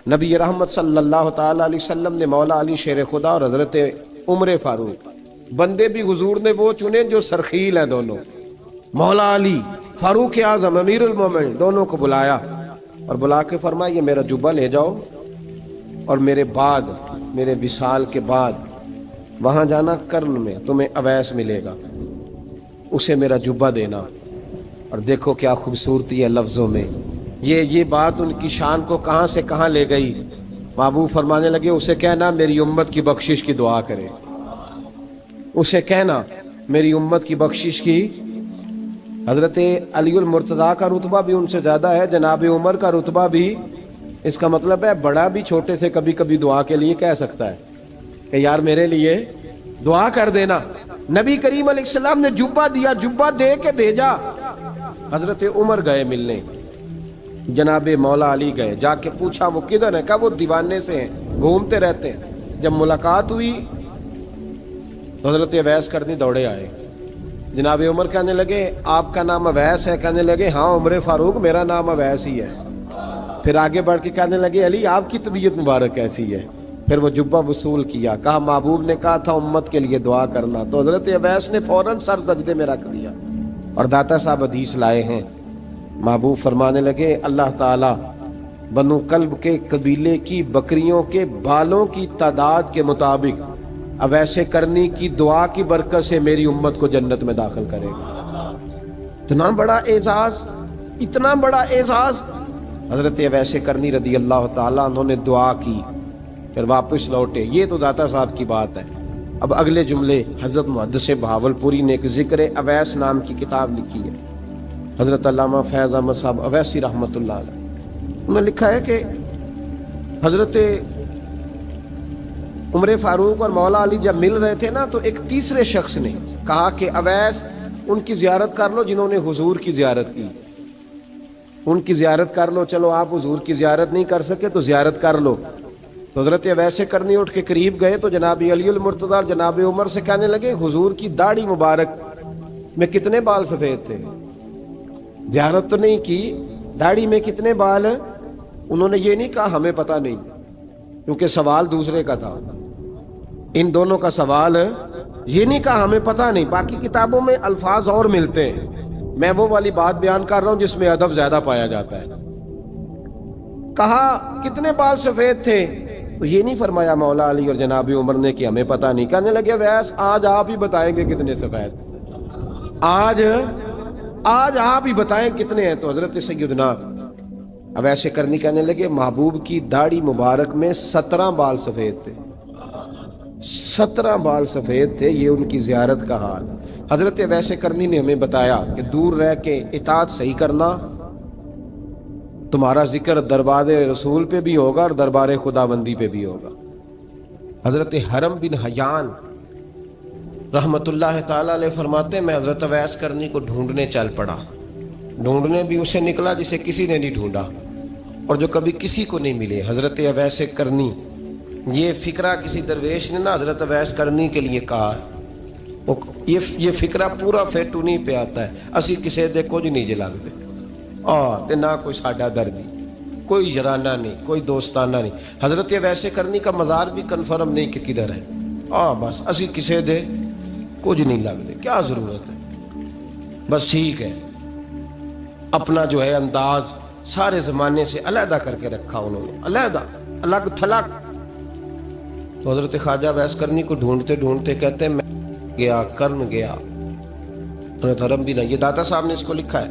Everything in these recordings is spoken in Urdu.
نبی رحمت صلی اللہ تعالی علیہ وسلم نے مولا علی شیر خدا اور حضرت عمر فاروق، بندے بھی حضور نے وہ چنے جو سرخیل ہیں دونوں، مولا علی فاروق اعظم امیر المومنین، دونوں کو بلایا اور بلا کے فرمایا یہ میرا جبہ لے جاؤ اور میرے بعد، میرے وصال کے بعد وہاں جانا کرن میں تمہیں اویس ملے گا، اسے میرا جبہ دینا۔ اور دیکھو کیا خوبصورتی ہے لفظوں میں، یہ بات ان کی شان کو کہاں سے کہاں لے گئی۔ محبوب فرمانے لگے اسے کہنا میری امت کی بخشش کی دعا کرے، اسے کہنا میری امت کی بخشش کی۔ حضرت علی المرتضیٰ کا رتبہ بھی ان سے زیادہ ہے، جناب عمر کا رتبہ بھی، اس کا مطلب ہے بڑا بھی چھوٹے سے کبھی کبھی دعا کے لیے کہہ سکتا ہے کہ یار میرے لیے دعا کر دینا۔ نبی کریم علیہ السلام نے جبہ دیا، جبہ دے کے بھیجا۔ حضرت عمر گئے ملنے، جناب مولا علی گئے، جا کے پوچھا وہ کدھر ہے، کہا وہ دیوانے سے ہیں، گھومتے رہتے ہیں۔ جب ملاقات ہوئی تو حضرت اویس کرنی دوڑے آئے۔ جناب عمر کہنے لگے آپ کا نام اویس ہے؟ کہنے لگے ہاں عمر فاروق میرا نام اویس ہی ہے۔ پھر آگے بڑھ کے کہنے لگے علی آپ کی طبیعت مبارک کیسی ہے؟ پھر وہ جبہ وصول کیا، کہا محبوب نے کہا تھا امت کے لیے دعا کرنا، تو حضرت اویس نے فوراً سر سجدے میں رکھ دیا۔ اور داتا صاحب حدیث لائے ہیں، محبوب فرمانے لگے اللہ تعالیٰ بنو کلب کے قبیلے کی بکریوں کے بالوں کی تعداد کے مطابق اویس کرنی کی دعا کی برکت سے میری امت کو جنت میں داخل کرے گا۔ اتنا بڑا اعزاز، اتنا اعزاز اعزاز۔ حضرت اویس کرنی رضی اللہ تعالیٰ انہوں نے دعا کی، پھر واپس لوٹے۔ یہ تو داتا صاحب کی بات ہے۔ اب اگلے جملے حضرت محدث بہاولپوری نے ایک ذکر اویس نام کی کتاب لکھی ہے، حضرت علامہ فیض احمد صاحب اویسی رحمۃ اللہ علیہ، انہوں نے لکھا ہے کہ حضرت عمر فاروق اور مولا علی جب مل رہے تھے نا تو ایک تیسرے شخص نے کہا کہ اویس ان کی زیارت کر لو جنہوں نے حضور کی زیارت کی، ان کی زیارت کر لو، چلو آپ حضور کی زیارت نہیں کر سکے تو زیارت کر لو۔ تو حضرت اویس کرنی اٹھ کے قریب گئے تو جناب علی المرتضیٰ اور جناب عمر سے کہنے لگے حضور کی داڑھی مبارک میں کتنے بال سفید تھے؟ زیارت تو نہیں کی، داڑھی میں کتنے بال؟ انہوں نے یہ نہیں کہا ہمیں پتہ نہیں، کیونکہ سوال دوسرے کا تھا۔ ان دونوں کا سوال یہ نہیں کہا ہمیں پتہ نہیں، باقی کتابوں میں الفاظ اور ملتے ہیں، میں وہ والی بات بیان کر رہا ہوں جس میں ادب زیادہ پایا جاتا ہے۔ کہا کتنے بال سفید تھے؟ تو یہ نہیں فرمایا مولا علی اور جناب عمر نے کہ ہمیں پتہ نہیں، کہنے لگے ویس آج آپ ہی بتائیں گے کتنے سفید، آج آپ ہی بتائیں کتنے ہیں۔ تو حضرت سیدنا اویس کرنی کہنے لگے محبوب کی داڑھی مبارک میں 17 بال سفید تھے، 17 بال سفید تھے، یہ ان کی زیارت کا حال۔ حضرت اویس کرنی نے ہمیں بتایا کہ دور رہ کے اطاعت صحیح کرنا، تمہارا ذکر دربار رسول پہ بھی ہوگا اور دربار خداوندی پہ بھی ہوگا۔ حضرت حرم بن حیان رحمت اللہ تعالیٰ علیہ فرماتے ہیں میں حضرت اویس کرنی کو ڈھونڈنے چل پڑا، ڈھونڈنے بھی اسے نکلا جسے کسی نے نہیں ڈھونڈا اور جو کبھی کسی کو نہیں ملے۔ حضرت اویس کرنی، یہ فکرہ کسی درویش نے نا حضرت اویس کرنی کے لیے کہا، یہ فکرہ پورا فیٹونی پہ آتا ہے، اسی کسے دے کچھ نہیں جے لگ دے تے نہ کوئی ساڈا دردی، کوئی یارانہ نہیں، کوئی دوستانہ نہیں۔ حضرت اویس کرنی کا مزار بھی کنفرم نہیں کہ کدھر ہے، بس اسی کسے دے کچھ نہیں لگ دے، کیا ضرورت ہے، بس ٹھیک ہے۔ اپنا جو ہے انداز سارے زمانے سے علیحدہ کر کے رکھا انہوں نے، علیحدہ، الگ تھلگ۔ تو حضرت خواجہ اویس کرنی کو ڈھونڈتے ڈھونڈتے کہتے ہیں میں گیا، کرن گیا، حضرت حرم بھی نہیں، یہ داتا صاحب نے اس کو لکھا ہے،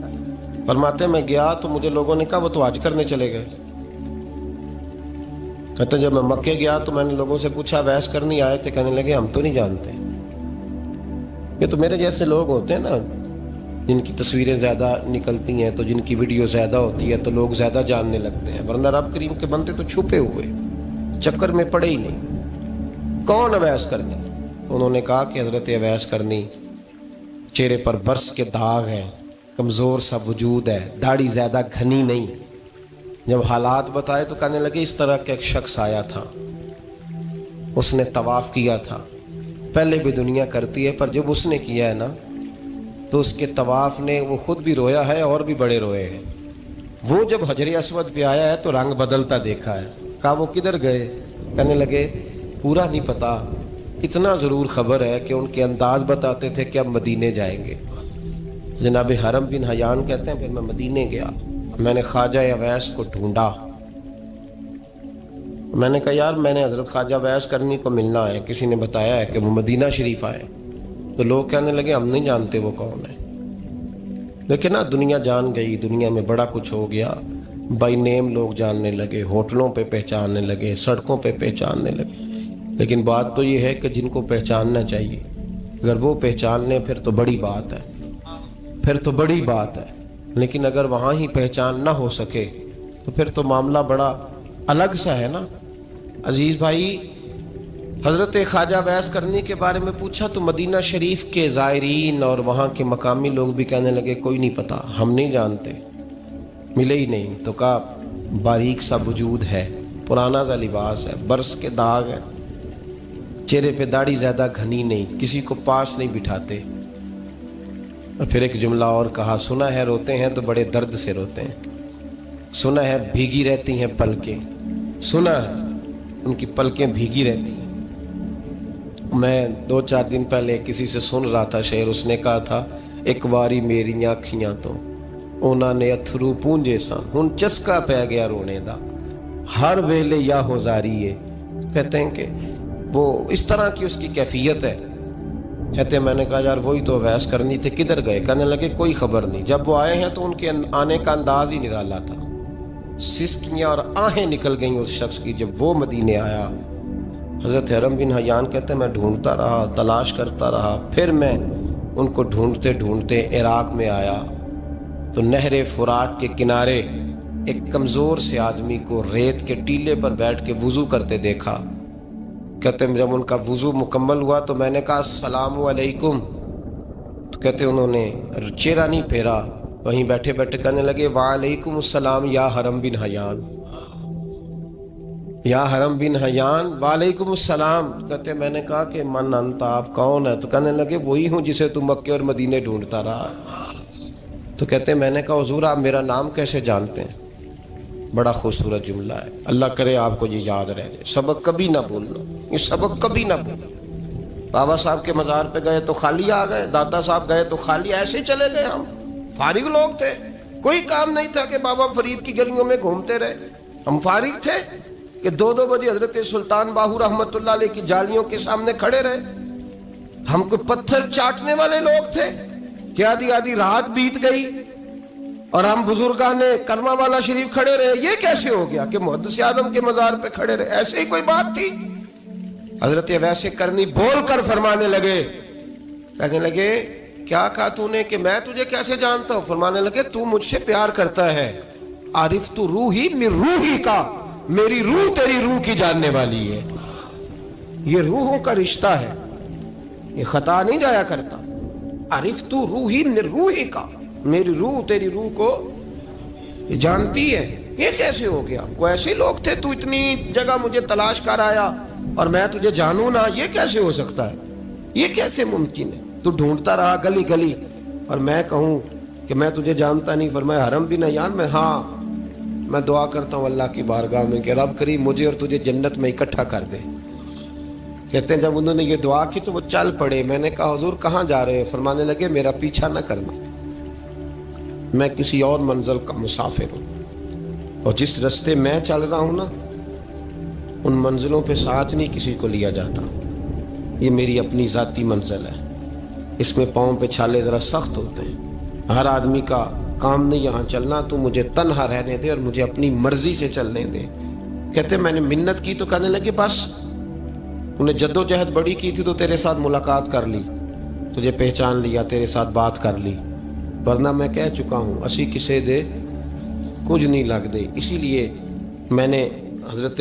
فرماتے ہیں میں گیا تو مجھے لوگوں نے کہا وہ تو حج کرنے چلے گئے۔ کہتے ہیں جب میں مکے گیا تو میں نے لوگوں سے پوچھا اویس کرنی آئے تھے؟ کہنے لگے ہم تو نہیں جانتے۔ یہ تو میرے جیسے لوگ ہوتے ہیں نا جن کی تصویریں زیادہ نکلتی ہیں تو جن کی ویڈیو زیادہ ہوتی ہے تو لوگ زیادہ جاننے لگتے ہیں، ورنہ رب کریم کے بندے تو چھپے ہوئے، چکر میں پڑے ہی نہیں۔ کون اویس کرنی؟ انہوں نے کہا کہ حضرت اویس کرنی، چہرے پر برس کے داغ ہیں، کمزور سا وجود ہے، داڑھی زیادہ گھنی نہیں۔ جب حالات بتائے تو کہنے لگے اس طرح کا ایک شخص آیا تھا، اس نے طواف کیا تھا، پہلے بھی دنیا کرتی ہے پر جب اس نے کیا ہے نا تو اس کے طواف نے وہ خود بھی رویا ہے اور بھی بڑے روئے ہیں۔ وہ جب حجر اسود پہ آیا ہے تو رنگ بدلتا دیکھا ہے، کہا وہ کدھر گئے؟ کہنے لگے پورا نہیں پتا، اتنا ضرور خبر ہے کہ ان کے انداز بتاتے تھے کہ اب مدینے جائیں گے۔ جناب حرم بن حیان کہتے ہیں پھر میں مدینے گیا، میں نے خواجہ اویس کو ڈھونڈا، میں نے کہا یار میں نے حضرت خواجہ اویس کرنی کو ملنا ہے، کسی نے بتایا ہے کہ وہ مدینہ شریف آئے، تو لوگ کہنے لگے ہم نہیں جانتے وہ کون ہے۔ لیکن نا دنیا جان گئی، دنیا میں بڑا کچھ ہو گیا، بائی نیم لوگ جاننے لگے، ہوٹلوں پہ پہچاننے لگے، سڑکوں پہ پہچاننے لگے۔ لیکن بات تو یہ ہے کہ جن کو پہچاننا چاہیے اگر وہ پہچان لیں پھر تو بڑی بات ہے، پھر تو بڑی بات ہے۔ لیکن اگر وہاں ہی پہچان نہ ہو سکے تو پھر تو معاملہ بڑا الگ سا ہے نا۔ عزیز بھائی، حضرت خواجہ اویس کرنی کے بارے میں پوچھا تو مدینہ شریف کے زائرین اور وہاں کے مقامی لوگ بھی کہنے لگے کوئی نہیں پتا، ہم نہیں جانتے، ملے ہی نہیں۔ تو کہا باریک سا وجود ہے، پرانا سا لباس ہے، برس کے داغ ہے، چہرے پہ داڑھی زیادہ گھنی نہیں، کسی کو پاس نہیں بٹھاتے۔ اور پھر ایک جملہ اور کہا، سنا ہے روتے ہیں تو بڑے درد سے روتے ہیں، سنا ہے بھیگی رہتی ہیں پلکیں، سنا ہے ان کی پلکیں بھیگی رہتی ہیں۔ میں 2-4 دن پہلے کسی سے سن رہا تھا شعر، اس نے کہا تھا ایک واری میری آنکھیاں تو انہوں نے اتھرو پونجے سن، ہن چسکا پہ گیا رونے دا، ہر ویلے یا ہوزاری ہے۔ کہتے ہیں کہ وہ اس طرح کی اس کی کیفیت ہے۔ کہتے ہیں میں نے کہا یار وہی تو اویس کرنی تھے، کدھر گئے؟ کہنے لگے کوئی خبر نہیں، جب وہ آئے ہیں تو ان کے آنے کا انداز ہی نرالا تھا، سسکیاں اور آہیں نکل گئیں اس شخص کی جب وہ مدینے آیا۔ حضرت حرم بن حیان کہتے ہیں میں ڈھونڈتا رہا، تلاش کرتا رہا، پھر میں ان کو ڈھونڈتے ڈھونڈتے عراق میں آیا تو نہر فرات کے کنارے ایک کمزور سے آدمی کو ریت کے ٹیلے پر بیٹھ کے وضو کرتے دیکھا۔ کہتے ہیں جب ان کا وضو مکمل ہوا تو میں نے کہا السلام علیکم، تو کہتے ہیں انہوں نے چہرہ نہیں پھیرا، وہیں بیٹھے بیٹھے کہنے لگے وعلیکم السلام یا حرم بن حیان، یا حرم بن حیان وعلیکم السلام۔ کہتے ہیں میں نے کہا کہ من انت، آپ کون ہے؟ تو کہنے لگے وہی ہوں جسے تم مکے اور مدینے ڈھونڈتا رہا۔ تو کہتے ہیں میں نے کہا حضور آپ میرا نام کیسے جانتے ہیں؟ بڑا خوبصورت جملہ ہے، اللہ کرے آپ کو یہ یاد رہ جائے، سبق کبھی نہ بھولنا، یہ سبق کبھی نہ بھولنا۔ بابا صاحب کے مزار پہ گئے تو خالی آ گئے، دادا صاحب گئے تو خالی، ایسے ہی چلے گئے، ہم فارغ لوگ تھے، کوئی کام نہیں تھا کہ بابا فرید کی گلیوں میں گھومتے رہے، ہم فارغ تھے کہ 2 بجے حضرت سلطان باہو رحمت اللہ علیہ کی جالیوں کے سامنے کھڑے رہے۔ ہم کوئی پتھر چاٹنے والے لوگ تھے کہ آدھی رات بیت گئی اور ہم بزرگان کرما والا شریف کھڑے رہے؟ یہ کیسے ہو گیا کہ محدث اعظم کے مزار پہ کھڑے رہے؟ ایسے ہی کوئی بات تھی؟ حضرت اویس کرنی بول کر فرمانے لگے، کہنے لگے کیا کہا تو نے کہ میں تجھے کیسے جانتا ہوں؟ فرمانے لگے تو مجھ سے پیار کرتا ہے، عارف تو روحی من روحی کا، میری روح تیری روح کی جاننے والی ہے۔ یہ روحوں کا رشتہ ہے، یہ خطا نہیں جایا کرتا۔ عارف تو روحی من روحی کا، میری روح تیری روح کو جانتی ہے۔ یہ کیسے ہو گیا؟ کوئی ایسے لوگ تھے تو اتنی جگہ مجھے تلاش کر آیا اور میں تجھے جانوں نہ؟ یہ کیسے ہو سکتا ہے؟ یہ کیسے ممکن ہے؟ تو ڈھونڈتا رہا گلی گلی اور میں کہوں کہ میں تجھے جانتا نہیں؟ فرمایا حرم بن حیان میں، ہاں میں دعا کرتا ہوں اللہ کی بارگاہ میں کہ رب کریم مجھے اور تجھے جنت میں اکٹھا کر دے۔ کہتے ہیں جب انہوں نے یہ دعا کی تو وہ چل پڑے۔ میں نے کہا حضور کہاں جا رہے ہیں؟ فرمانے لگے میرا پیچھا نہ کرنا، میں کسی اور منزل کا مسافر ہوں، اور جس رستے میں چل رہا ہوں نا ان منزلوں پہ ساتھ نہیں کسی کو لیا جاتا، یہ میری اپنی ذاتی منزل ہے، اس میں پاؤں پہ چھالے ذرا سخت ہوتے ہیں، ہر آدمی کا کام نہیں یہاں چلنا، تو مجھے تنہا رہنے دے اور مجھے اپنی مرضی سے چلنے دے۔ کہتے میں نے منت کی تو کہنے لگے بس انہیں جد و جہد بڑی کی تھی تو تیرے ساتھ ملاقات کر لی، تجھے پہچان لیا، تیرے ساتھ بات کر لی، ورنہ میں کہہ چکا ہوں اسی کسے دے کچھ نہیں لگ دے۔ اسی لیے میں نے حضرت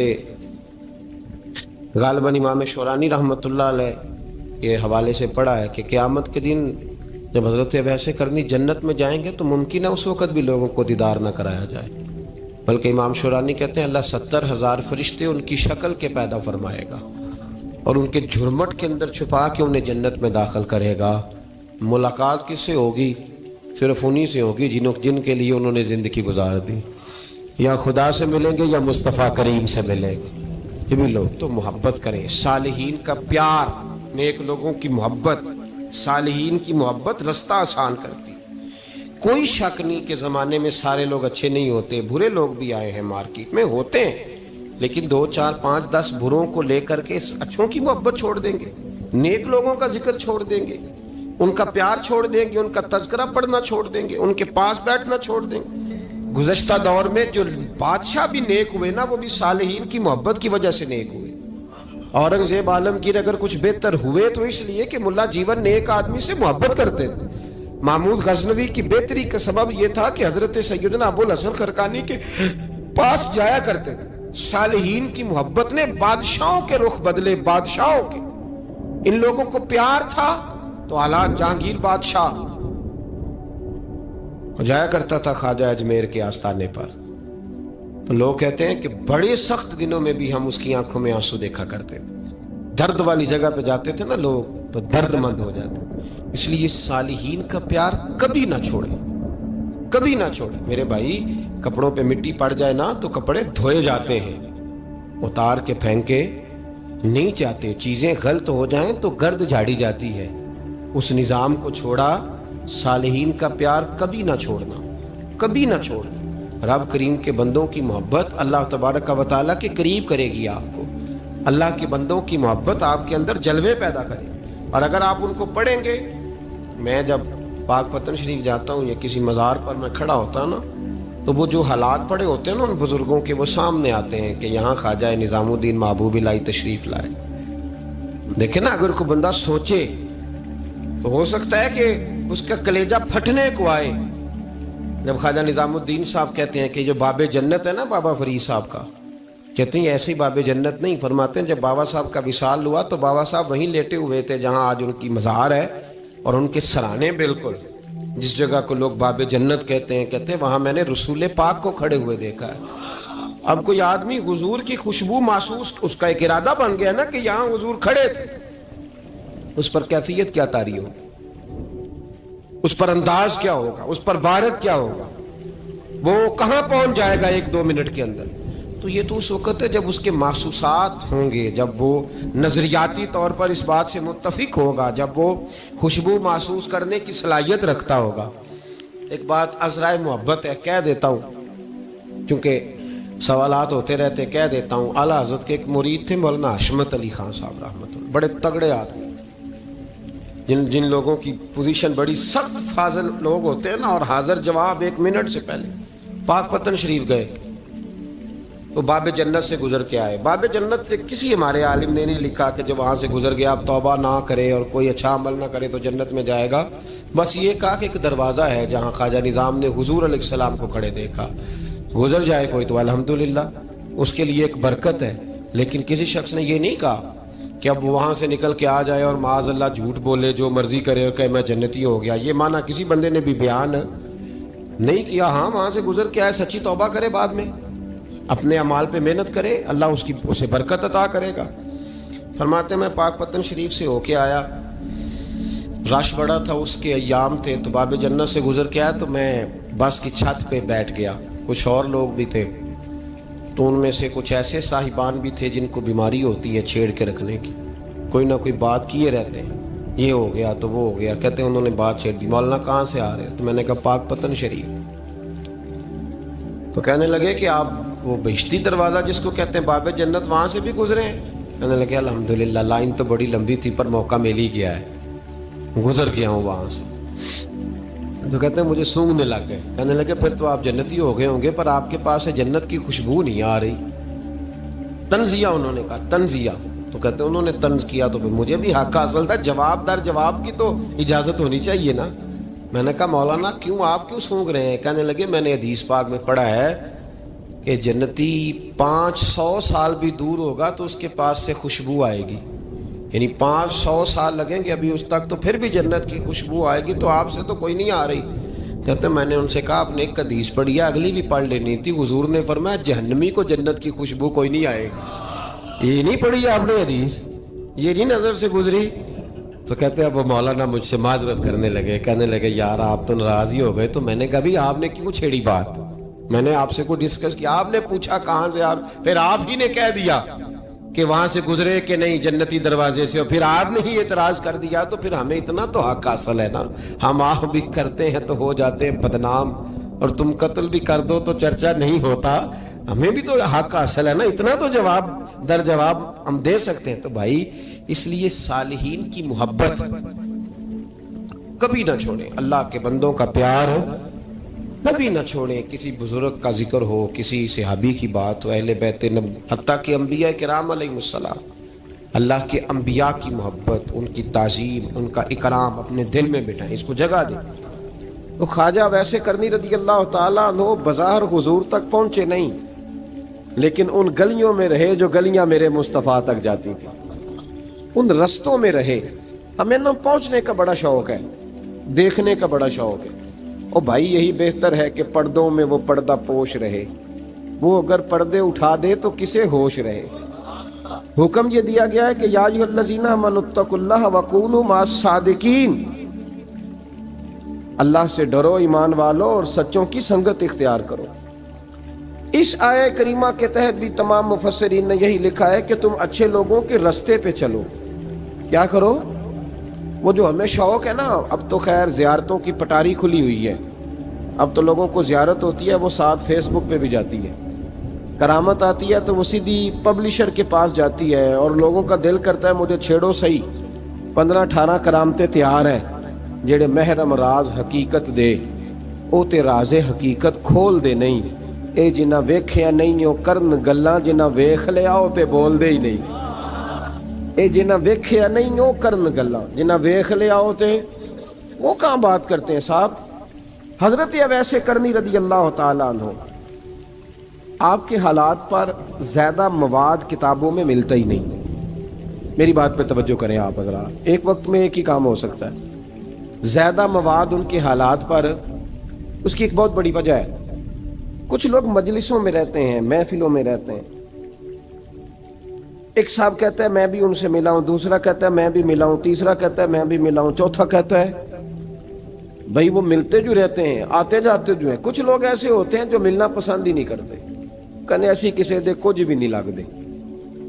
غالباً امام شورانی رحمۃ اللہ علیہ کے حوالے سے پڑھا ہے کہ قیامت کے دن جب حضرت اویس کرنی جنت میں جائیں گے تو ممکن ہے اس وقت بھی لوگوں کو دیدار نہ کرایا جائے، بلکہ امام شورانی کہتے ہیں اللہ 70,000 فرشتے ان کی شکل کے پیدا فرمائے گا اور ان کے جھرمٹ کے اندر چھپا کے انہیں جنت میں داخل کرے گا۔ ملاقات کس سے ہوگی؟ صرف انہی سے ہوگی جن کے لیے انہوں نے زندگی گزار دی۔ یا خدا سے ملیں گے یا مصطفیٰ کریم سے ملیں گے. یہ بھی لوگ تو محبت کریں. صالحین کا پیار، نیک لوگوں کی محبت، صالحین کی محبت رستہ آسان کرتی. کوئی شک نہیں کہ زمانے میں سارے لوگ اچھے نہیں ہوتے، برے لوگ بھی آئے ہیں مارکیٹ میں، ہوتے ہیں، لیکن 2 4 5 10 بروں کو لے کر کے اچھوں کی محبت چھوڑ دیں گے، نیک لوگوں کا ذکر چھوڑ دیں گے، ان کا پیار چھوڑ دیں گے، ان کا تذکرہ پڑھنا چھوڑ دیں گے، ان کے پاس بیٹھنا چھوڑ دیں گے. گزشتہ دور میں جو بادشاہ بھی نیک ہوئے نا، وہ بھی صالحین کی محبت کی وجہ سے نیک ہوئے. اورنگزیب عالمگیر اگر کچھ بہتر ہوئے تو اس لیے کہ ملا جیون نیک آدمی سے محبت کرتے تھے. محمود غزنوی کی بہتری کا سبب یہ تھا کہ حضرت سیدنا ابو الحسن خرقانی کے پاس جایا کرتے تھے. صالحین کی محبت نے بادشاہوں کے رخ بدلے، بادشاہوں کے. ان لوگوں کو پیار تھا تو حالات جہانگیر بادشاہ جایا کرتا تھا خواجہ اجمیر کے آستانے پر، تو لوگ کہتے ہیں کہ بڑے سخت دنوں میں بھی ہم اس کی آنکھوں میں آنسو دیکھا کرتے تھے. درد والی جگہ پہ جاتے تھے نا لوگ تو درد مند ہو جاتے. اس لیے صالحین کا پیار کبھی نہ چھوڑے، کبھی نہ چھوڑے. میرے بھائی، کپڑوں پہ مٹی پڑ جائے نا تو کپڑے دھوئے جاتے ہیں، اتار کے پھینکے نہیں چاہتے. چیزیں غلط ہو جائیں تو گرد جھاڑی جاتی ہے. اس نظام کو چھوڑا. صالحین کا پیار کبھی نہ چھوڑنا، کبھی نہ چھوڑنا. رب کریم کے بندوں کی محبت اللہ تبارک و تعالیٰ کے قریب کرے گی آپ کو. اللہ کے بندوں کی محبت آپ کے اندر جلوے پیدا کرے. اور اگر آپ ان کو پڑھیں گے، میں جب پاک پتن شریف جاتا ہوں یا کسی مزار پر میں کھڑا ہوتا ہوں نا، تو وہ جو حالات پڑے ہوتے ہیں نا ان بزرگوں کے، وہ سامنے آتے ہیں کہ یہاں خواجہ نظام الدین محبوب الہی تشریف لائے. دیکھیں نا، اگر کوئی بندہ سوچے تو ہو سکتا ہے کہ اس کا کلیجہ پھٹنے کو آئے جب خواجہ نظام الدین صاحب کہتے ہیں کہ جو باب جنت ہے نا بابا فرید صاحب کا، کہتے ہیں ایسے ہی باب جنت نہیں. فرماتے ہیں جب بابا صاحب کا وصال ہوا تو بابا صاحب وہیں لیٹے ہوئے تھے جہاں آج ان کی مزار ہے، اور ان کے سرانے بالکل جس جگہ کو لوگ باب جنت کہتے ہیں وہاں میں نے رسول پاک کو کھڑے ہوئے دیکھا ہے. اب کوئی آدمی حضور کی خوشبو محسوس، اس کا ایک ارادہ بن گیا نا کہ یہاں حضور کھڑے تھے، اس پر کیفیت کیا طاری ہوگی، اس پر انداز کیا ہوگا، اس پر وارد کیا ہوگا، وہ کہاں پہنچ جائے گا 1-2 منٹ کے اندر. تو یہ تو اس وقت ہے جب اس کے محسوسات ہوں گے، جب وہ نظریاتی طور پر اس بات سے متفق ہوگا، جب وہ خوشبو محسوس کرنے کی صلاحیت رکھتا ہوگا. ایک بات عذرائے محبت ہے، کہہ دیتا ہوں کیونکہ سوالات ہوتے رہتے، کہہ دیتا ہوں. اعلیٰ حضرت کے ایک مرید تھے مولانا حشمت علی خان صاحب رحمۃ اللہ، بڑے تگڑے آدمی، جن لوگوں کی پوزیشن بڑی سخت فاضل لوگ ہوتے ہیں نا، اور حاضر جواب 1 منٹ سے پہلے. پاک پتن شریف گئے تو باب جنت سے گزر کے آئے. باب جنت سے کسی ہمارے عالم نے نہیں لکھا کہ جب وہاں سے گزر گیا آپ توبہ نہ کرے اور کوئی اچھا عمل نہ کرے تو جنت میں جائے گا. بس یہ کہا کہ ایک دروازہ ہے جہاں خواجہ نظام نے حضور علیہ السلام کو کھڑے دیکھا. گزر جائے کوئی تو الحمدللہ اس کے لیے ایک برکت ہے. لیکن کسی شخص نے یہ نہیں کہا کہ اب وہاں سے نکل کے آ جائے اور معاذ اللہ جھوٹ بولے، جو مرضی کرے اور کہ میں جنتی ہو گیا. یہ معنی کسی بندے نے بھی بیان نہیں کیا. ہاں، وہاں سے گزر کے آئے، سچی توبہ کرے، بعد میں اپنے اعمال پہ محنت کرے، اللہ اسے برکت عطا کرے گا. فرماتے میں پاک پتن شریف سے ہو کے آیا، رش بڑا تھا، اس کے ایام تھے، تو باب جنت سے گزر کے آیا تو میں بس کی چھت پہ بیٹھ گیا. کچھ اور لوگ بھی تھے، تو ان میں سے کچھ ایسے صاحبان بھی تھے جن کو بیماری ہوتی ہے چھیڑ کے رکھنے کی، کوئی نہ کوئی بات کیے رہتے ہیں، یہ ہو گیا تو وہ ہو گیا. کہتے ہیں انہوں نے بات چھیڑ دی، مولانا کہاں سے آ رہے ہیں؟ تو میں نے کہا پاک پتن شریف. تو کہنے لگے کہ آپ وہ بہشتی دروازہ جس کو کہتے ہیں باب جنت، وہاں سے بھی گزرے ہیں؟ کہنے لگے الحمدللہ، لائن تو بڑی لمبی تھی پر موقع مل ہی گیا ہے، گزر گیا ہوں وہاں سے. تو کہتے ہیں مجھے سونگنے لگ گئے. کہنے لگے پھر تو آپ جنتی ہو گئے ہوں گے، پر آپ کے پاس سے جنت کی خوشبو نہیں آ رہی. تنزیہ، انہوں نے کہا تنزیہ. تو کہتے ہیں انہوں نے طنز کیا تو مجھے بھی حق حاصل تھا، جواب در جواب کی تو اجازت ہونی چاہیے نا. میں نے کہا مولانا آپ کیوں سونگ رہے ہیں؟ کہنے لگے میں نے حدیث پاک میں پڑھا ہے کہ جنتی 500 سال بھی دور ہوگا تو اس کے پاس سے خوشبو آئے گی، یعنی 500 سال لگیں گے ابھی اس تک، تو پھر بھی جنت کی خوشبو آئے گی، تو آپ سے تو کوئی نہیں آ رہی. کہتے ہیں میں نے ان سے کہا آپ نے ایک حدیث پڑھی ہے، اگلی بھی پڑھ لینی تھی. حضور نے فرمایا جہنمی کو جنت کی خوشبو کوئی نہیں آئے گی. یہ نہیں پڑھی آپ نے حدیث، یہ نہیں نظر سے گزری. تو کہتے ہیں اب وہ مولانا مجھ سے معذرت کرنے لگے، کہنے لگے یار آپ تو ناراض ہی ہو گئے. تو میں نے کہا بھی آپ نے کیوں چھیڑی بات؟ میں نے آپ سے کوئی ڈسکس کیا؟ آپ نے پوچھا کہاں سے، آپ پھر آپ ہی نے کہہ دیا کہ وہاں سے گزرے کہ نہیں جنتی دروازے سے، اور پھر آپ نے ہی اعتراض کر دیا، تو پھر ہمیں اتنا تو حق حاصل ہے نا. ہم آپ بھی کرتے ہیں تو ہو جاتے ہیں بدنام، اور تم قتل بھی کر دو تو چرچا نہیں ہوتا. ہمیں بھی تو حق حاصل ہے نا، اتنا تو جواب در جواب ہم دے سکتے ہیں. تو بھائی اس لیے صالحین کی محبت کبھی نہ چھوڑیں، اللہ کے بندوں کا پیار کبھی نہ چھوڑیں. کسی بزرگ کا ذکر ہو، کسی صحابی کی بات ہو، اہل بیت نبی، حتیٰ کہ انبیاء کرام علیہ السلام، اللہ کے انبیاء کی محبت، ان کی تعظیم، ان کا اکرام اپنے دل میں بٹھائیں، اس کو جگہ دیں. تو خواجہ ویسے کرنی رضی اللہ تعالیٰ عنہ بظاہر حضور تک پہنچے نہیں، لیکن ان گلیوں میں رہے جو گلیاں میرے مصطفیٰ تک جاتی تھیں، ان رستوں میں رہے. ہمیں نہ پہنچنے کا بڑا شوق ہے، دیکھنے کا بڑا شوق ہے. اور بھائی یہی بہتر ہے کہ پردوں میں وہ پردہ پوش رہے، وہ اگر پردے اٹھا دے تو کسے ہوش رہے. حکم یہ دیا گیا ہے کہ یا ایھا الذین آمنوا اتقوا اللہ وکونوا مع الصادقین، اللہ سے ڈرو ایمان والو اور سچوں کی سنگت اختیار کرو. اس آیہ کریمہ کے تحت بھی تمام مفسرین نے یہی لکھا ہے کہ تم اچھے لوگوں کے رستے پہ چلو. کیا کرو؟ وہ جو ہمیں شوق ہے نا، اب تو خیر زیارتوں کی پٹاری کھلی ہوئی ہے، اب تو لوگوں کو زیارت ہوتی ہے وہ ساتھ فیس بک پہ بھی جاتی ہے. کرامت آتی ہے تو وہ سیدھی پبلشر کے پاس جاتی ہے، اور لوگوں کا دل کرتا ہے مجھے چھیڑو صحیح. 15-18 کرامتیں تیار ہیں جڑے محرم راز حقیقت دے، او تے راز حقیقت کھول دے نہیں. اے جنہ ویکھیا نہیں او کرن گلاں، جنہ ویکھ لیا او تے بول دے ہی نہیں. اے جنہ ویکھیا نہیں او کرن گلاں، جنہ ویکھ لیا او تے وہ کہاں بات کرتے ہیں صاحب. حضرت اویس کرنی رضی اللہ تعالیٰ عنہ، آپ کے حالات پر زیادہ مواد کتابوں میں ملتا ہی نہیں. میری بات پہ توجہ کریں آپ حضرات، ایک وقت میں ایک ہی کام ہو سکتا ہے. زیادہ مواد ان کے حالات پر، اس کی ایک بہت بڑی وجہ ہے. کچھ لوگ مجلسوں میں رہتے ہیں، محفلوں میں رہتے ہیں، ایک صاحب کہتا ہے میں بھی ان سے ملا ہوں، دوسرا کہتا ہے میں بھی ملا ہوں، تیسرا کہتا ہے میں بھی ملا ہوں، چوتھا کہتا ہے بھائی وہ ملتے جو رہتے ہیں، آتے جاتے جو ہیں. کچھ لوگ ایسے ہوتے ہیں جو ملنا پسند ہی نہیں کرتے، کہنے ایسی کسی دے کچھ بھی نہیں لگ دے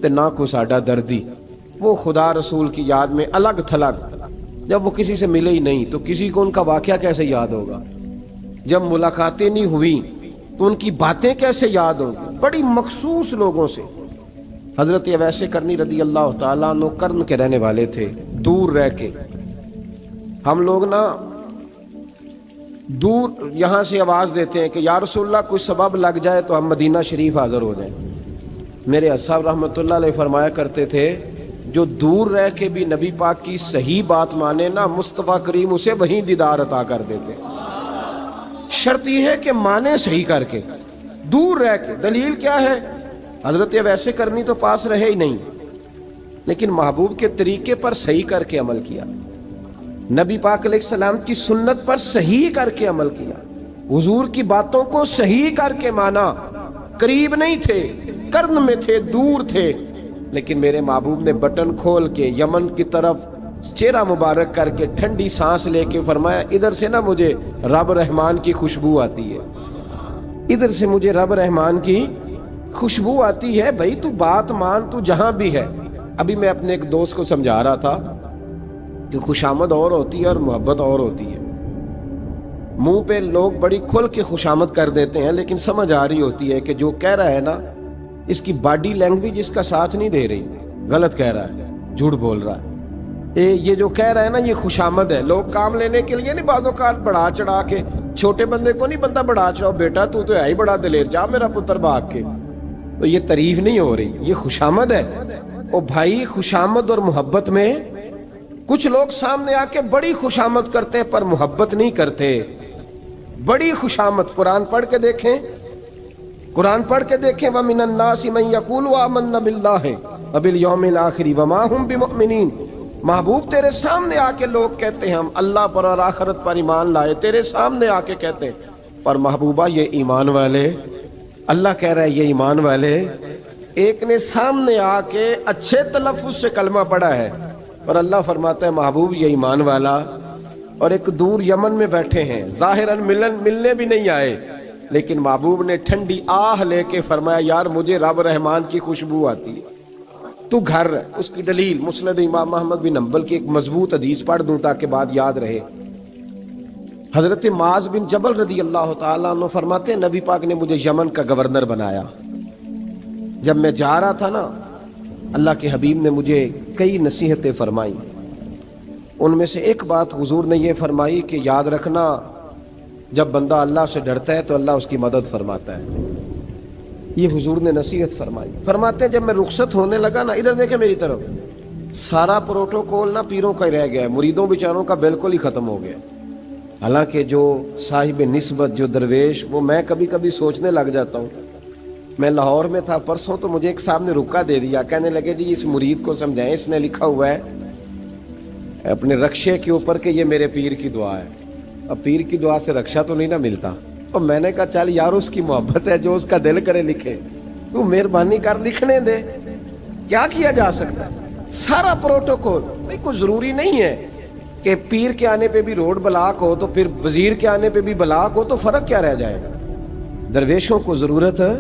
تے نہ کو ساڈا دردی. وہ خدا رسول کی یاد میں الگ تھلگ، جب وہ کسی سے ملے ہی نہیں تو کسی کو ان کا واقعہ کیسے یاد ہوگا؟ جب ملاقاتیں نہیں ہوئی تو ان کی باتیں کیسے یاد ہوں گی؟ بڑی مخصوص لوگوں سے. حضرت اویس کرنی رضی اللہ تعالیٰ عنہ کرن کے رہنے والے تھے، دور رہ کے. ہم لوگ نا دور یہاں سے آواز دیتے ہیں کہ یا رسول اللہ کوئی سبب لگ جائے تو ہم مدینہ شریف حاضر ہو جائیں. میرے صاحب رحمۃ اللہ علیہ فرمایا کرتے تھے جو دور رہ کے بھی نبی پاک کی صحیح بات مانے نا، مصطفیٰ کریم اسے وہیں دیدار عطا کر دیتے. شرط یہ ہے کہ مانے صحیح کر کے، دور رہ کے. دلیل کیا ہے؟ حضرت ویسے کرنی تو پاس رہے ہی نہیں، لیکن محبوب کے طریقے پر صحیح کر کے عمل کیا، نبی پاک علیہ السلام کی سنت پر صحیح کر کے عمل کیا، حضور کی باتوں کو صحیح کر کے مانا. قریب نہیں تھے، کرن میں تھے، دور تھے، لیکن میرے محبوب نے بٹن کھول کے یمن کی طرف چہرہ مبارک کر کے ٹھنڈی سانس لے کے فرمایا ادھر سے نا مجھے رب رحمان کی خوشبو آتی ہے، ادھر سے مجھے رب رحمان کی خوشبو آتی ہے. بھائی تو بات مان، تو جہاں بھی ہے. ابھی میں اپنے ایک دوست کو سمجھا رہا تھا کہ خوشامد اور ہوتی ہے اور محبت اور ہوتی ہے. منہ پہ لوگ بڑی کھل کے خوشامد کر دیتے ہیں، لیکن سمجھ آ رہی ہوتی ہے کہ جو کہہ رہا ہے نا اس کی باڈی لینگویج اس کا ساتھ نہیں دے رہی، غلط کہہ رہا ہے، جھوٹ بول رہا ہے. یہ جو کہہ رہا ہے نا یہ خوشامد ہے. لوگ کام لینے کے لیے نہیں بعض اوقات بڑھا چڑھا کے، چھوٹے بندے کو نہیں بندہ بڑھا چڑھاؤ، بیٹا تو ہے ہی بڑا دلیر، جا میرا پتر بھاگ کے. تو یہ تعریف نہیں ہو رہی، یہ خوشامد ہے. او بھائی خوشامد اور محبت میں کچھ لوگ سامنے آ کے بڑی خوشامد کرتے ہیں پر محبت نہیں کرتے. بڑی خوشامد قرآن پڑھ کے دیکھیں، قرآن پڑھ کے دیکھیں وَمِنَ النَّاسِ مَن يَقُولُ آمَنَّا بِاللَّهِ وَبِالْيَوْمِ الْآخِرِ وَمَا هُمْ بِمُؤْمِنِينَ. محبوب تیرے سامنے آ کے لوگ کہتے ہیں ہم اللہ پر اور آخرت پر ایمان لائے، تیرے سامنے آ کے کہتے ہیں، پر محبوبہ یہ ایمان والے، اللہ کہہ رہا ہے یہ ایمان والے. ایک نے سامنے آ کے اچھے تلفظ سے کلمہ پڑھا ہے، پر اللہ فرماتا ہے محبوب یہ ایمان والا. اور ایک دور یمن میں بیٹھے ہیں، ظاہراً ملنے بھی نہیں آئے، لیکن محبوب نے ٹھنڈی آہ لے کے فرمایا یار مجھے رب رحمان کی خوشبو آتی ہے، تو گھر اس کی دلیل مسند امام احمد بن حنبل کی ایک مضبوط حدیث پڑھ دوں تاکہ بات یاد رہے۔ حضرت معاذ بن جبل رضی اللہ تعالیٰ عنہ فرماتے ہیں نبی پاک نے مجھے یمن کا گورنر بنایا۔ جب میں جا رہا تھا نا، اللہ کے حبیب نے مجھے کئی نصیحتیں فرمائیں، ان میں سے ایک بات حضور نے یہ فرمائی کہ یاد رکھنا جب بندہ اللہ سے ڈرتا ہے تو اللہ اس کی مدد فرماتا ہے۔ یہ حضور نے نصیحت فرمائی۔ فرماتے ہیں جب میں رخصت ہونے لگا نا، ادھر دیکھیں میری طرف، سارا پروٹوکول نا پیروں کا ہی رہ گیا ہے، مریدوں بیچاروں کا بالکل ہی ختم ہو گیا۔ حالانکہ جو صاحب نسبت، جو درویش، وہ میں کبھی کبھی سوچنے لگ جاتا ہوں۔ میں لاہور میں تھا پرسوں، تو مجھے ایک صاحب نے رکا دے دیا، کہنے لگے جی اس مرید کو سمجھائیں، اس نے لکھا ہوا ہے اپنے رکشے کے اوپر کہ یہ میرے پیر کی دعا ہے۔ اب پیر کی دعا سے رکشہ تو نہیں نہ ملتا، اور میں نے کہا چل یار اس کی محبت ہے، جو اس کا دل کرے لکھے، تو مہربانی کر لکھنے دے، کیا کیا جا سکتا ہے۔ سارا پروٹوکول بھائی، کوئی ضروری نہیں ہے کہ پیر کے آنے پہ بھی روڈ بلاک ہو تو پھر وزیر کے آنے پہ بھی بلاک ہو، تو فرق کیا رہ جائے گا۔ درویشوں کو ضرورت ہے۔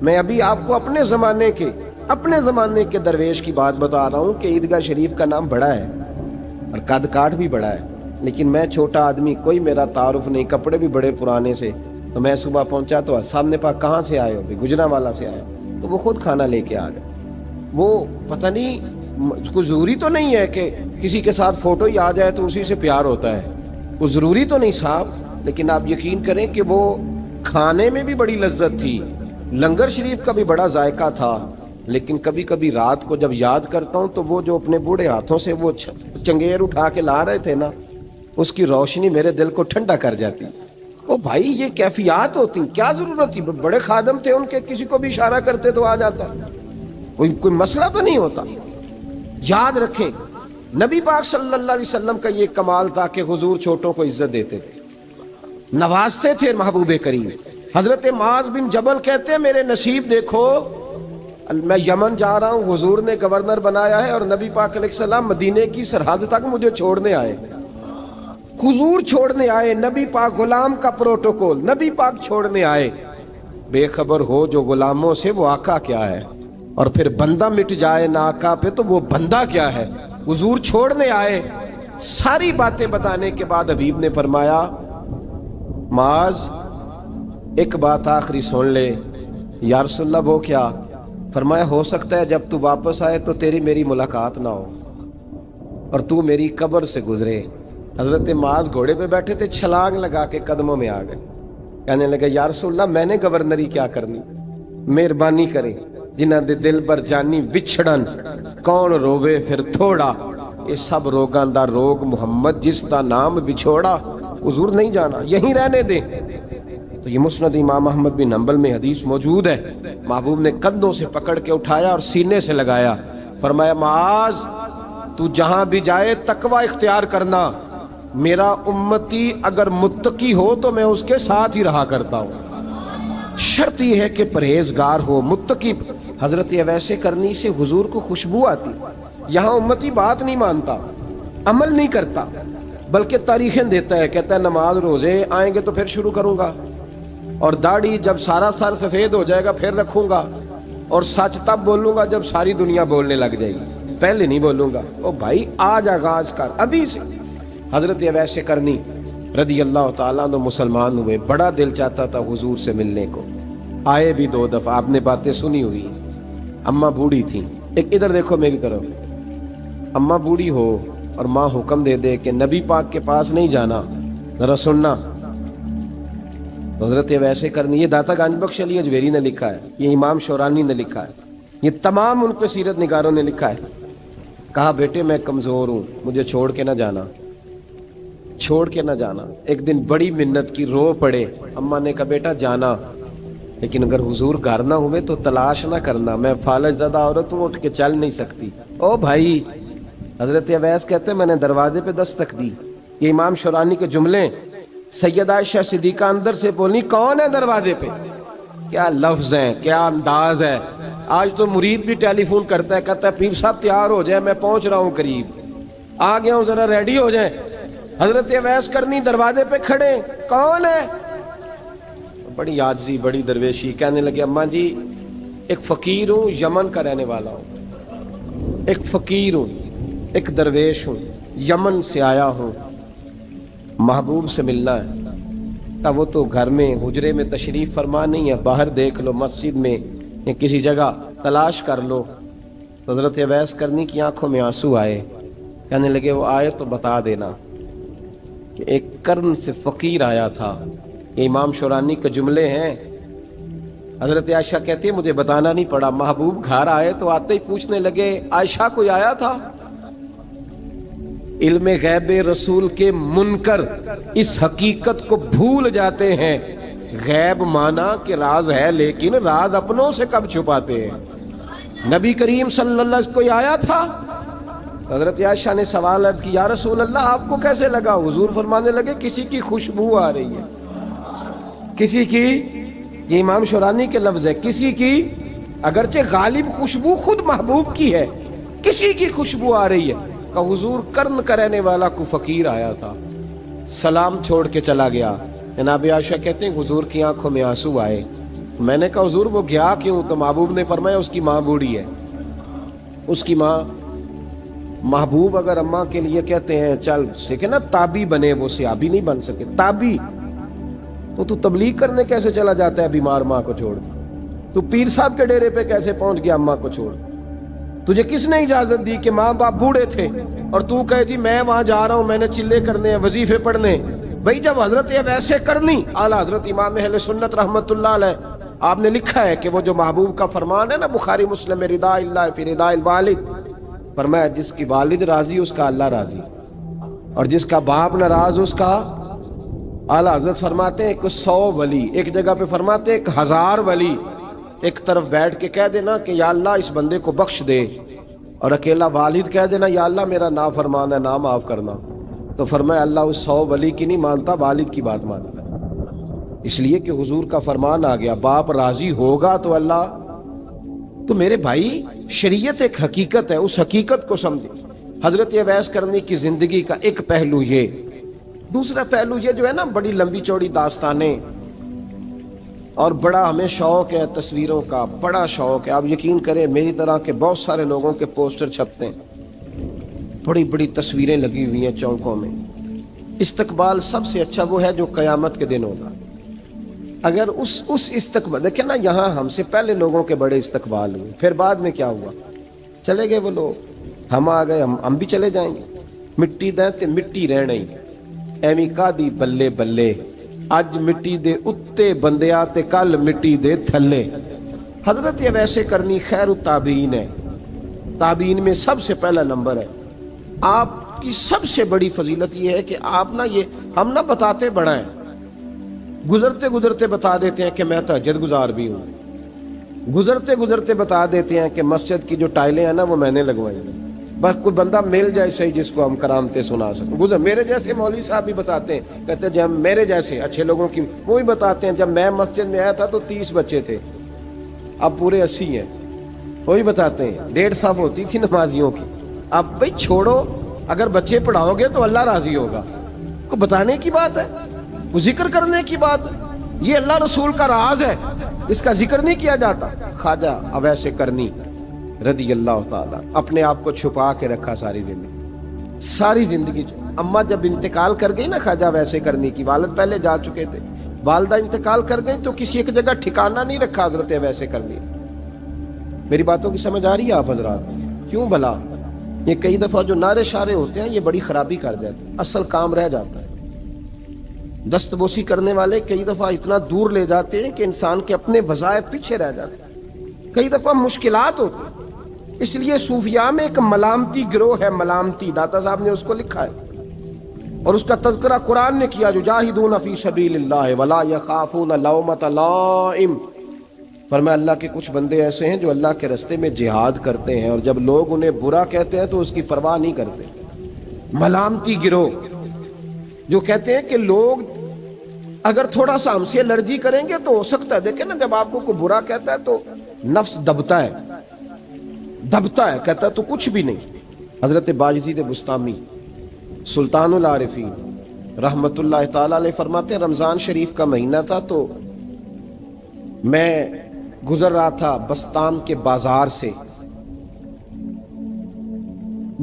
میں ابھی آپ کو اپنے زمانے کے درویش کی بات بتا رہا ہوں کہ عیدگاہ شریف کا نام بڑا ہے اور قد کاٹ بھی بڑا ہے، لیکن میں چھوٹا آدمی، کوئی میرا تعارف نہیں، کپڑے بھی بڑے پرانے سے، تو میں صبح پہنچا تو سامنے پاک کہاں سے آئے ہو؟ گجرانوالہ سے آئے، تو وہ خود کھانا لے کے آ گئے۔ وہ پتہ نہیں، کوئی ضروری تو نہیں ہے کہ کسی کے ساتھ فوٹو ہی آ جائے تو اسی سے پیار ہوتا ہے، وہ ضروری تو نہیں صاحب، لیکن آپ یقین کریں کہ وہ کھانے میں بھی بڑی لذت تھی، لنگر شریف کا بھی بڑا ذائقہ تھا۔ لیکن کبھی کبھی رات کو جب یاد کرتا ہوں تو وہ جو اپنے بوڑھے ہاتھوں سے وہ چنگیر اٹھا کے لا رہے تھے نا، اس کی روشنی میرے دل کو ٹھنڈا کر جاتی۔ او بھائی یہ کیفیات ہوتی، کیا ضرورت تھی؟ بڑے خادم تھے ان کے، کسی کو بھی اشارہ کرتے تو آ جاتا، کوئی مسئلہ تو نہیں ہوتا۔ یاد رکھیں نبی پاک صلی اللہ علیہ وسلم کا یہ کمال تھا کہ حضور چھوٹوں کو عزت دیتے تھے، نوازتے تھے محبوب کریم۔ حضرت معاذ بن جبل کہتے ہیں میرے نصیب دیکھو، میں یمن جا رہا ہوں، حضور نے گورنر بنایا ہے، اور نبی پاک علیہ السلام مدینے کی سرحد تک مجھے چھوڑنے آئے، حضور چھوڑنے آئے، نبی پاک غلام کا پروٹوکول، نبی پاک چھوڑنے آئے۔ بے خبر ہو جو غلاموں سے وہ آقا کیا ہے، اور پھر بندہ مٹ جائے نہ آقا پہ تو وہ بندہ کیا ہے۔ حضور چھوڑنے آئے، ساری باتیں بتانے کے بعد حبیب نے فرمایا معاذ ایک بات آخری سن لے۔ یا رسول اللہ وہ کیا؟ فرمایا ہو سکتا ہے جب تو واپس آئے تو تیری میری ملاقات نہ ہو اور تو میری قبر سے گزرے۔ حضرت معاذ گھوڑے پہ بیٹھے تھے، چھلانگ لگا کے قدموں میں آ گئے، کہنے لگے یا رسول اللہ میں نے گورنری کیا کرنی، مہربانی کریں، جنہاں دے دل پر جانی وچھڑن، کون روے پھر تھوڑا، یہ سب روگاں دا روگ محمد جس دا نام بچھوڑا۔ حضور نہیں جانا، یہیں رہنے دیں۔ تو یہ مسند امام احمد بن حنبل میں حدیث موجود ہے۔ محبوب نے کندھوں سے پکڑ کے اٹھایا اور سینے سے لگایا، فرمایا معاذ تو جہاں بھی جائے تقوی اختیار کرنا، میرا امتی اگر متقی ہو تو میں اس کے ساتھ ہی رہا کرتا ہوں، شرط یہ ہے کہ پرہیزگار ہو، متقی۔ حضرت اویس کرنی سے حضور کو خوشبو آتی۔ یہاں امتی بات نہیں مانتا، عمل نہیں کرتا، بلکہ تاریخیں دیتا ہے، کہتا ہے نماز روزے آئیں گے تو پھر شروع کروں گا، اور داڑھی جب سارا سر سفید ہو جائے گا پھر رکھوں گا، اور سچ تب بولوں گا جب ساری دنیا بولنے لگ جائے گی، پہلے نہیں بولوں گا۔ او بھائی آج آغاز کر ابھی سے۔ حضرت اویس کرنی رضی اللہ تعالیٰ عنہ مسلمان ہوئے، بڑا دل چاہتا تھا حضور سے ملنے کو، آئے بھی 2 دفعہ، آپ نے باتیں سنی ہوئی۔ اماں بوڑھی تھیں، ایک ادھر دیکھو میری طرف، اماں بوڑھی ہو اور ماں حکم دے دے کہ نبی پاک کے پاس نہیں جانا، ذرا سننا۔ حضرت اویس کرنی، یہ داتا گنج بخش علی اجویری نے لکھا ہے، یہ امام شورانی نے لکھا ہے، یہ تمام ان پہ سیرت نگاروں نے لکھا ہے۔ کہا بیٹے میں کمزور ہوں، مجھے چھوڑ کے نہ جانا، چھوڑ کے نہ جانا۔ ایک دن بڑی منت کی، رو پڑے۔ اماں نے کہا بیٹا جانا، لیکن اگر حضور گھر نہ ہوئے تو تلاش نہ کرنا، میں فالج زدہ عورت ہوں، اٹھ کے چل نہیں سکتی۔ او بھائی، حضرت اویس کہتے ہیں میں نے دروازے پہ دستک دی، یہ امام شورانی کے جملے، سیدہ عائشہ صدیقہ اندر سے بولنی کون ہے دروازے پہ؟ کیا لفظ ہیں، کیا انداز ہے۔ آج تو مرید بھی ٹیلی فون کرتا ہے، کہتا ہے پیر صاحب تیار ہو جائے، میں پہنچ رہا ہوں، قریب آ گیا ہوں، ذرا ریڈی ہو جائیں۔ حضرت اویس کرنی دروازے پہ کھڑے، کون ہے؟ بڑی عاجزی بڑی درویشی. کہنے لگے اماں جی ایک فقیر ہوں, یمن کا رہنے والا ہوں, ایک فقیر ہوں, ایک درویش ہوں, یمن سے آیا ہوں, محبوب سے ملنا ہے. کہ وہ تو گھر میں حجرے میں تشریف فرما نہیں ہے, باہر دیکھ لو, مسجد میں یا کسی جگہ تلاش کر لو. تو حضرت اویس کرنی کی آنکھوں میں آنسو آئے. کہنے لگے وہ آئے تو بتا دینا کہ ایک قرن سے فقیر آیا تھا. یہ امام شورانی کے جملے ہیں. حضرت عائشہ کہتی ہے مجھے بتانا نہیں پڑا, محبوب گھر آئے تو آتے ہی پوچھنے لگے عائشہ کوئی آیا تھا؟ علم غیب رسول کے منکر اس حقیقت کو بھول جاتے ہیں. غیب مانا کہ راز ہے, لیکن راز اپنوں سے کب چھپاتے ہیں. نبی کریم صلی اللہ علیہ وسلم کوئی آیا تھا؟ حضرت عائشہ نے سوال عرض کی یا رسول اللہ آپ کو کیسے لگا؟ حضور فرمانے لگے کسی کی خوشبو آ رہی ہے. کسی کی, یہ امام شورانی کے لفظ ہے, کسی کی, اگرچہ غالب خوشبو خود محبوب کی ہے, کسی کی خوشبو آ رہی ہے. کہ حضور قرن کا رہنے والا کو فقیر آیا تھا, سلام چھوڑ کے چلا گیا. جناب عائشہ کہتے ہیں حضور کی آنکھوں میں آنسو آئے. میں نے کہا حضور وہ گیا کیوں؟ تو محبوب نے فرمایا اس کی ماں بوڑھی ہے, اس کی ماں. محبوب اگر اماں کے لیے کہتے ہیں چل ٹھیک ہے نا تابی بنے, وہ صحابی نہیں بن سکے, تابی, تو تبلیغ کرنے کیسے چلا جاتا ہے بیمار ماں کو چھوڑ؟ تو پیر صاحب کے ڈیرے پہ کیسے پہنچ گیا اماں کو چھوڑ؟ تجھے کس نے اجازت دی کہ ماں باپ بوڑھے تھے اور تو کہے جی میں وہاں جا رہا ہوں, میں نے چلے کرنے ہیں, وظیفے پڑھنے؟ بھئی جب حضرت ویسے کرنی, اعلیٰ حضرت امام اہل سنت رحمت اللہ علیہ آپ نے لکھا ہے کہ وہ جو محبوب کا فرمان ہے نا بخاری مسلم میں, رضا اللہ فی رضا الوالد, فرمایا جس کی والد راضی اس کا اللہ راضی, اور جس کا باپ ناراض اس کا. اعلیٰ حضرت فرماتے ہیں 100 ولی, ایک جگہ پہ فرماتے ہیں 1000 ولی ایک طرف بیٹھ کے کہہ دینا کہ یا اللہ اس بندے کو بخش دے, اور اکیلا والد کہہ دینا یا اللہ میرا نافرمان ہے نا معاف کرنا. تو فرمایا اللہ اس 100 ولی کی نہیں مانتا, والد کی بات مانتا. اس لیے کہ حضور کا فرمان آ گیا باپ راضی ہوگا تو اللہ. تو میرے بھائی شریعت ایک حقیقت ہے, اس حقیقت کو سمجھے. حضرت اویس کرنی کی زندگی کا ایک پہلو یہ, دوسرا پہلو یہ جو ہے نا بڑی لمبی چوڑی داستانیں, اور بڑا ہمیں شوق ہے تصویروں کا, بڑا شوق ہے. آپ یقین کریں میری طرح کے بہت سارے لوگوں کے پوسٹر چھپتے ہیں, بڑی بڑی تصویریں لگی ہوئی ہیں چوکوں میں. استقبال سب سے اچھا وہ ہے جو قیامت کے دن ہوگا. اگر اس استقبال دیکھیں نا, یہاں ہم سے پہلے لوگوں کے بڑے استقبال ہوئے, پھر بعد میں کیا ہوا, چلے گئے وہ لوگ, ہم آ گئے, ہم بھی چلے جائیں گے. مٹی دیں تے مٹی رہنا ہی, ایویں کا دی بلے بلے, اج مٹی دے اتے بندیا تے کل مٹی دے تھلے. حضرت ویسے کرنی خیر التابعین ہے, تابعین میں سب سے پہلا نمبر ہے. آپ کی سب سے بڑی فضیلت یہ ہے کہ آپ نا, یہ ہم نہ بتاتے بڑا ہیں, گزرتے گزرتے بتا دیتے ہیں کہ میں تہجد گزار بھی ہوں, گزرتے گزرتے بتا دیتے ہیں کہ مسجد کی جو ٹائلیں ہیں نا وہ میں نے لگوائی ہیں. بس کوئی بندہ مل جائے صحیح جس کو ہم کرامتیں سنا سکیں. میرے جیسے مولوی صاحب بھی بتاتے ہیں, کہتے ہیں جب میرے جیسے اچھے لوگوں کی وہ بھی بتاتے ہیں جب میں مسجد میں آیا تھا تو 30 بچے تھے, اب پورے 80 ہیں. وہ بھی بتاتے ہیں 150 ہوتی تھی نمازیوں کی. اب بھائی چھوڑو, اگر بچے پڑھاؤ گے تو اللہ راضی ہوگا. کو بتانے کی بات ہے, وہ ذکر کرنے کی بات ہے. یہ اللہ رسول کا راز ہے, اس کا ذکر نہیں کیا جاتا. خواجہ اویس کرنی رضی اللہ تعالیٰ اپنے آپ کو چھپا کے رکھا ساری زندگی. اماں جب انتقال کر گئی نا خواجہ اویس کرنی کی, والد پہلے جا چکے تھے, والدہ انتقال کر گئی تو کسی ایک جگہ ٹھکانہ نہیں رکھا حضرت اویس کرنی. میری باتوں کی سمجھ آ رہی ہے آپ حضرات؟ کیوں بھلا یہ کئی دفعہ جو نعرے شارے ہوتے ہیں یہ بڑی خرابی کر جاتے ہیں, اصل کام رہ جاتا ہے. دست بوسی کرنے والے کئی دفعہ اتنا دور لے جاتے ہیں کہ انسان کے اپنے وظائف پیچھے رہ جاتے ہیں, کئی دفعہ مشکلات ہوتی ہیں. اس لیے صوفیاء میں ایک ملامتی گروہ ہے, ملامتی, داتا صاحب نے اس کو لکھا ہے اور اس کا تذکرہ قرآن نے کیا, یجاہدون فی سبیل اللہ ولا یخافون لومۃ لائم. فرمایا اللہ کے کچھ بندے ایسے ہیں جو اللہ کے راستے میں جہاد کرتے ہیں اور جب لوگ انہیں برا کہتے ہیں تو اس کی پرواہ نہیں کرتے. ملامتی گروہ جو کہتے ہیں کہ لوگ اگر تھوڑا سا ہم سے الرجی کریں گے تو ہو سکتا ہے, دیکھیں نا جب آپ کو کوئی برا کہتا ہے تو نفس دبتا ہے, کہتا ہے تو کچھ بھی نہیں. حضرت باجزید بستامی سلطان العارفین رحمت اللہ تعالی علیہ فرماتے ہیں رمضان شریف کا مہینہ تھا تو میں گزر رہا تھا بستان کے بازار سے،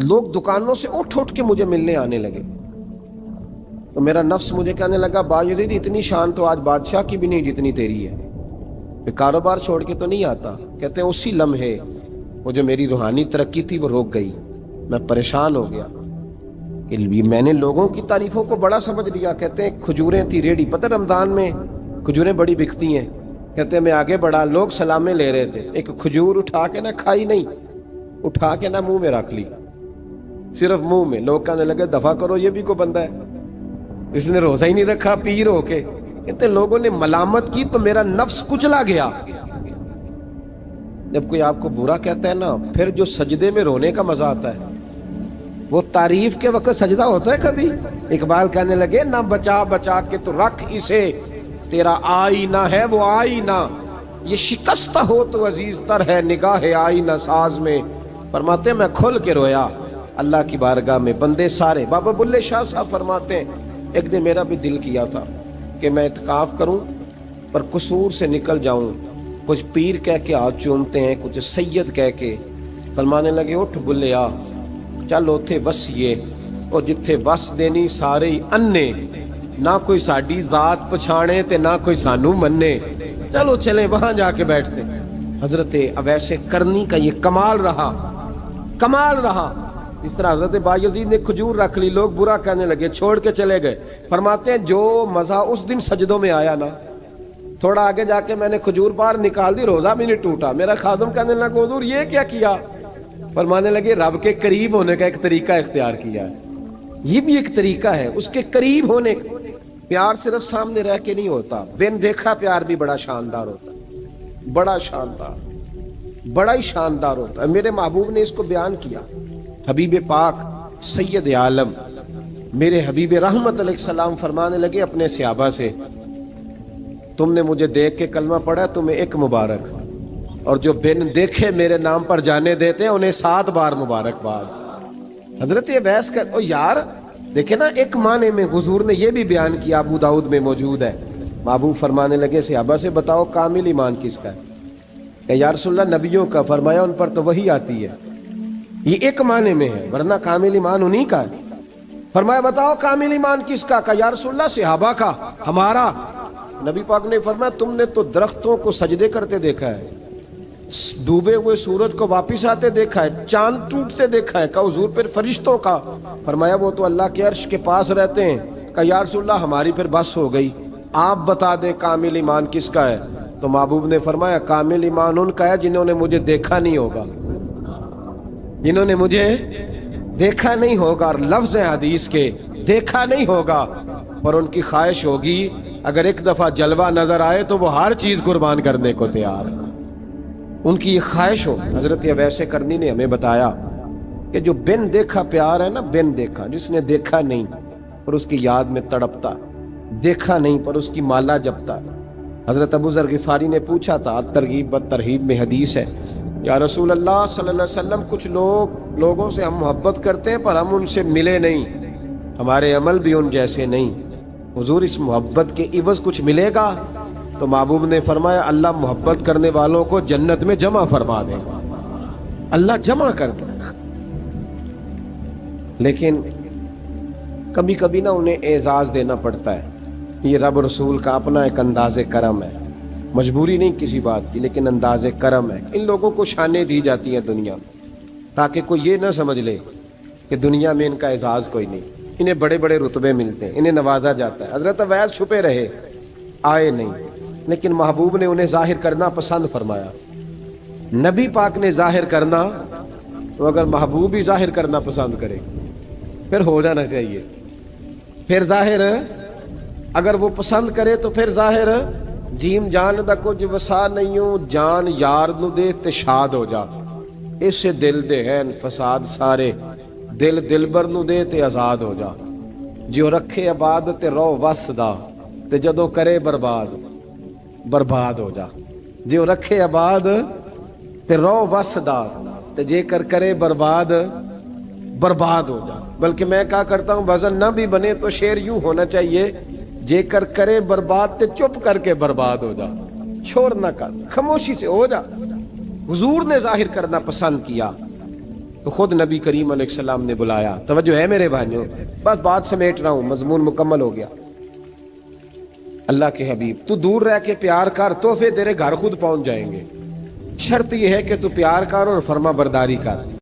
لوگ دکانوں سے اٹھ اٹھ کے مجھے ملنے آنے لگے، تو میرا نفس مجھے کہنے لگا باجزید اتنی شان تو آج بادشاہ کی بھی نہیں جتنی تیری ہے، کہ کاروبار چھوڑ کے تو نہیں آتا۔ کہتے ہیں اسی لمحے وہ جو میری روحانی ترقی تھی وہ رک گئی، میں پریشان ہو گیا کہ میں نے لوگوں کی تعریفوں کو بڑا سمجھ لیا۔ کہتے ہیں کھجوریں تھی ریڑھی، پتہ رمضان میں کھجوریں بڑی بکتی ہیں، کہتے ہیں میں آگے بڑھا، لوگ سلامیں لے رہے تھے، ایک کھجور اٹھا کے نہ کھائی نہیں، اٹھا کے نہ منہ میں رکھ لی، صرف منہ میں۔ لوگ کہنے لگے دفع کرو، یہ بھی کوئی بندہ ہے، اس نے روزہ ہی نہیں رکھا پیر ہو کے۔ کہتے ہیں لوگوں نے ملامت کی تو میرا نفس کچلا گیا۔ جب کوئی آپ کو برا کہتا ہے نا، پھر جو سجدے میں رونے کا مزہ آتا ہے، وہ تعریف کے وقت سجدہ ہوتا ہے کبھی؟ اقبال کہنے لگے نہ بچا بچا کے تو رکھ اسے، تیرا آئینہ ہے وہ آئینہ، یہ شکستہ ہو تو عزیز تر ہے نگاہ آئینہ ساز میں۔ فرماتے ہیں میں کھل کے رویا اللہ کی بارگاہ میں، بندے سارے۔ بابا بلے شاہ صاحب فرماتے ہیں ایک دن میرا بھی دل کیا تھا کہ میں اعتکاف کروں پر قصور سے نکل جاؤں، کچھ پیر کہہ کے ہاتھ چومتے ہیں، کچھ سید کہہ کے۔ فرمانے لگے اٹھ بلے آ، چل اوتھے وسیے، اور جتھے وس دینی سارے ہی انے، نہ کوئی ساڈی ذات پچھانے تے نہ کوئی سانو مننے، چلو چلیں وہاں جا کے بیٹھتے۔ حضرت اویس کرنی کا یہ کمال رہا، کمال رہا۔ اس طرح حضرت بایزید نے کھجور رکھ لی، لوگ برا کہنے لگے، چھوڑ کے چلے گئے۔ فرماتے ہیں جو مزہ اس دن سجدوں میں آیا نا، تھوڑا آگے جا کے میں نے کھجور باہر نکال دی، روزہ بھی نہیں ٹوٹا۔ میرا خادم کہنے لگا حضور یہ کیا کیا؟ فرمانے لگے رب کے قریب ہونے کا ایک طریقہ اختیار کیا ہے، یہ بھی ایک طریقہ ہے اس کے قریب ہونے کا۔ پیار صرف سامنے رہ کے نہیں ہوتا، بن دیکھا پیار بھی بڑا شاندار ہوتا ہے، بڑا شاندار، بڑا ہی شاندار ہوتا ہے۔ میرے محبوب نے اس کو بیان کیا، حبیب پاک سید عالم میرے حبیب رحمت علیہ السلام فرمانے لگے اپنے صحابہ سے، تم نے مجھے دیکھ کے کلمہ پڑھا، تمہیں ایک مبارک، اور جو بن دیکھے میرے نام پر جانے دیتے ہیں انہیں 7 بار مبارکباد۔ حضرت اویس کا او یار دیکھیں نا، ایک معنی میں حضور نے یہ بھی بیان کیا، ابو داؤد میں موجود ہے۔ محبوب فرمانے لگے صحابہ سے بتاؤ کامل ایمان کس کا ہے؟ کہ یا رسول اللہ نبیوں کا۔ فرمایا ان پر تو وہی آتی ہے، یہ ایک معنی میں ہے، ورنہ کامل ایمان انہی کا ہے۔ فرمایا بتاؤ کامل ایمان کس کا؟ کہ یا رسول اللہ صحابہ کا، ہمارا۔ نبی پاک نے فرمایا تم نے تو درختوں کو سجدے کرتے دیکھا ہے، ڈوبے ہوئے سورج کو واپس آتے دیکھا ہے، چاند ٹوٹتے دیکھا ہے۔ کہا حضور پھر فرشتوں کا؟ فرمایا وہ تو اللہ کے عرش کے پاس رہتے ہیں۔ کہا یا رسول اللہ ہماری پھر بس ہو گئی، آپ بتا دیں کامل ایمان کس کا ہے؟ تو محبوب نے فرمایا کامل ایمان ان کا ہے جنہوں نے مجھے دیکھا نہیں ہوگا، جنہوں نے مجھے دیکھا نہیں ہوگا، اور لفظ حدیث کے دیکھا نہیں ہوگا، اور ان کی خواہش ہوگی اگر ایک دفعہ جلوہ نظر آئے تو وہ ہر چیز قربان کرنے کو تیار ہے، ان کی یہ خواہش ہو۔ حضرت اویس کرنی نے ہمیں بتایا کہ جو بن دیکھا پیار ہے نا، بن دیکھا، جس نے دیکھا نہیں پر اس کی یاد میں تڑپتا، دیکھا نہیں پر اس کی مالا جپتا۔ حضرت ابو ذر غفاری نے پوچھا تھا، ترغیب و ترہیب میں حدیث ہے، یا رسول اللہ صلی اللہ علیہ وسلم کچھ لوگوں سے ہم محبت کرتے ہیں پر ہم ان سے ملے نہیں، ہمارے عمل بھی ان جیسے نہیں، حضور اس محبت کے عوض کچھ ملے گا؟ تو محبوب نے فرمایا اللہ محبت کرنے والوں کو جنت میں جمع فرما دے گا، اللہ جمع کر دے گا۔ لیکن کبھی کبھی نہ انہیں اعزاز دینا پڑتا ہے، یہ رب رسول کا اپنا ایک انداز کرم ہے، مجبوری نہیں کسی بات کی، لیکن انداز کرم ہے۔ ان لوگوں کو شانیں دی جاتی ہیں دنیا میں تاکہ کوئی یہ نہ سمجھ لے کہ دنیا میں ان کا اعزاز کوئی نہیں، انہیں بڑے بڑے رتبے ملتے ہیں، انہیں نوازا جاتا ہے۔ حضرت اویس چھپے رہے، آئے نہیں، لیکن محبوب نے انہیں ظاہر کرنا پسند فرمایا۔ نبی پاک نے ظاہر کرنا، تو اگر محبوب ہی ظاہر کرنا پسند کرے پھر ہو جانا چاہیے، پھر ظاہر اگر وہ پسند کرے تو پھر ظاہر جیم جان دا کچھ وسا نہیں ہوں، جان یار نو دے تے شاد ہو جا، اس دل دے ہیں فساد سارے، دل دلبر نو دے تے آزاد ہو جا، جو رکھے آباد تے رو وس دا تے جدو کرے برباد برباد ہو جا، جو رکھے آباد تے رو وس دا تے جے کر کرے برباد برباد ہو جا۔ بلکہ میں کہا کرتا ہوں وزن نہ بھی بنے تو شعر یوں ہونا چاہیے، جے کر کرے برباد تے چپ کر کے برباد ہو جا۔ شور نہ کر، خاموشی سے ہو جا۔ حضور نے ظاہر کرنا پسند کیا تو خود نبی کریم علیہ السلام نے بلایا۔ توجہ ہے میرے بھائیوں، بس بات سمیٹ رہا ہوں، مضمون مکمل ہو گیا۔ اللہ کے حبیب تو دور رہ کے پیار کر، تحفے تیرے گھر خود پہنچ جائیں گے، شرط یہ ہے کہ تو پیار کر اور فرما برداری کر۔